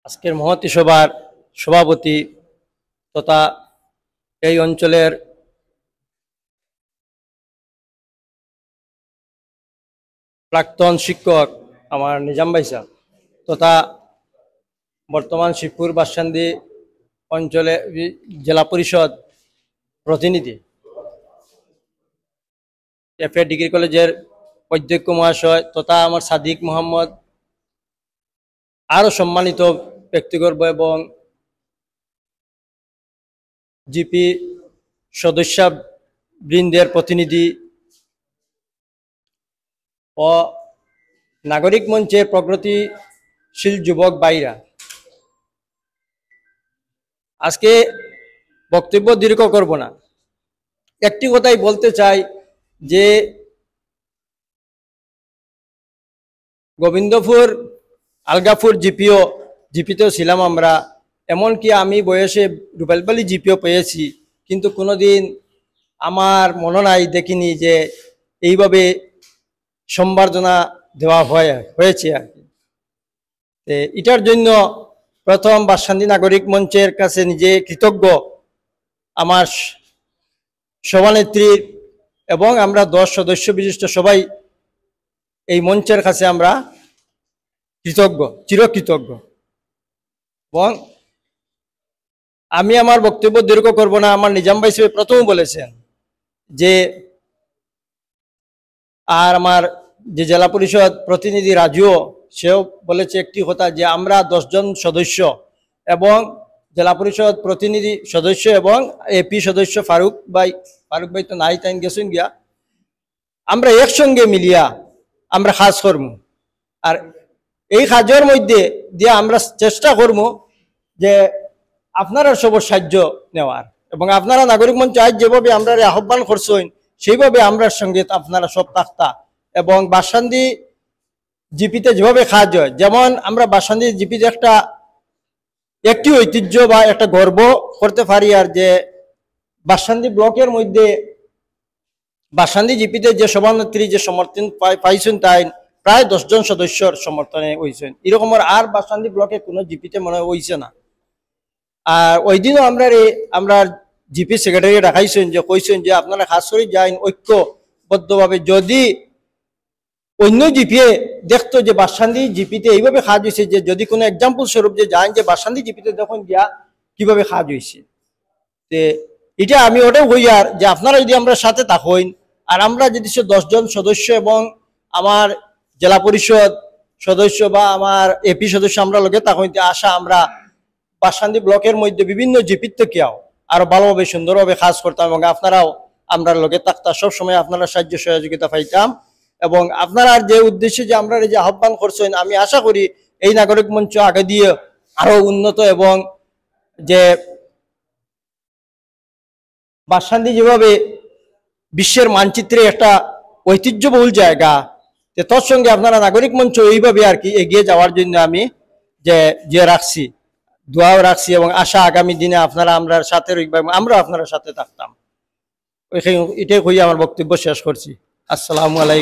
আজকের মহতী সভার সভাপতি তথা এই অঞ্চলের প্রাক্তন শিক্ষক আমার নিজাম ভাই সাহেব তথা বর্তমান শিবপুর বাসকান্দি অঞ্চলে জেলা পরিষদ প্রতিনিধি এফএ ডিগ্রি কলেজের অধ্যক্ষ মহাশয় তথা আমার সাদিক মোহাম্মদ, আরও সম্মানিত ব্যক্তিগর্ব এবং জিপি সদস্য বৃন্দের প্রতিনিধি ও নাগরিক মঞ্চের প্রগতিশীল যুবক ভাইরা, আজকে বক্তব্য দীর্ঘ করব না, একটি কথাই বলতে চাই যে গোবিন্দপুর আলগাপুর জিপিতেও ছিলাম আমরা, এমনকি আমি বয়সে রুবেলবালি জিপিও পেয়েছি, কিন্তু কোনোদিন আমার মনে নাই দেখিনি যে এইভাবে সম্বর্ধনা দেওয়া হয়েছে আর কি। এটার জন্য প্রথম বাসকান্দি নাগরিক মঞ্চের কাছে নিজে কৃতজ্ঞ, আমার সভানেত্রীর এবং আমরা 10 সদস্য বিশিষ্ট সবাই এই মঞ্চের কাছে আমরা কৃতজ্ঞ, চিরকৃতজ্ঞ। এবং আমি আমার বক্তব্য দীর্ঘ করব না, আমার নিজাম ভাই সাহেব প্রথম বলেছেন যে, আর আমার যে জেলা পরিষদ প্রতিনিধি রাজুও সেও বলেছে একটি কথা যে আমরা 10 জন সদস্য এবং জেলা পরিষদ প্রতিনিধি সদস্য এবং এপি সদস্য ফারুক ভাই তো নাই, তাই গেছেন গিয়া, আমরা একসঙ্গে মিলিয়া আমরা কাজ করব। আর এই কাজের মধ্যে দিয়ে আমরা চেষ্টা করব যে আপনারা সব সাহায্য নেওয়ার, এবং আপনারা নাগরিক মঞ্চ আজ যেভাবে আমরা আহ্বান করছেন সেইভাবে আমরা সঙ্গে আপনারা সব থাকতা, এবং বাসকান্দি জিপিতে যেভাবে কাজ হয়, যেমন আমরা বাসকান্দি জিপিতে একটি ঐতিহ্য বা একটা গর্ব করতে পারি, আর যে বাসকান্দি ব্লকের মধ্যে বাসকান্দি জিপিতে যে সভানেত্রী যে সমর্থন পাইছেন তাই প্রায় 10 জন সদস্যর সমর্থনে হয়েছেন, এরকম আর বাসকান্দি ব্লকে কোনো জিপিতে মনে হয়েছে না। আর ওই দিনও আমরা জিপি সেক্রেটারি রাখাইছেন যে কইছেন যে আপনারা খাস করে যাইন ঐক্যবদ্ধভাবে, যদি অন্য জিপিএ দেখতো যে বাসকান্দি জিপিতে এইভাবে কাজ হয়েছে, যে যদি কোনো এক্সাম্পল স্বরূপ যে যান যে বাসকান্দি জিপিতে দেখুন গিয়া কিভাবে কাজ হয়েছে, এটা আমি ওটাও হই আর যে আপনারা যদি আমরা সাথে থাকেন, আর আমরা যদি 10 জন সদস্য এবং আমার জেলা পরিষদ সদস্য বা আমার এপি সদস্য আমরা লগে থাকেন, আশা আমরা বাসকান্দি ব্লকের মধ্যে বিভিন্ন জিপির থেকেও আরো ভালোভাবে সুন্দরভাবে কাজ করতাম, এবং আপনারাও আমরা লগে থাকতাম, সবসময় আপনারা সাহায্য সহযোগিতা পাইতাম। এবং আপনারা যে উদ্দেশ্যে যে আমরা যে আহ্বান করছেন, আমি আশা করি এই নাগরিক মঞ্চ আগে দিয়ে আরো উন্নত, এবং যে বাসকান্দি যেভাবে বিশ্বের মানচিত্রে একটা ঐতিহ্যবহুল জায়গা, তোর সঙ্গে আপনারা নাগরিক মঞ্চ এইভাবে আর কি এগিয়ে যাওয়ার জন্য আমি যে রাখছি, দোয়াও রাখছি, এবং আশা আগামী দিনে আপনারা আমরা সাথে আমরা আপনারা সাথে থাকতাম। এটাই কই আমার বক্তব্য শেষ করছি। আসসালামু আলাইকুম।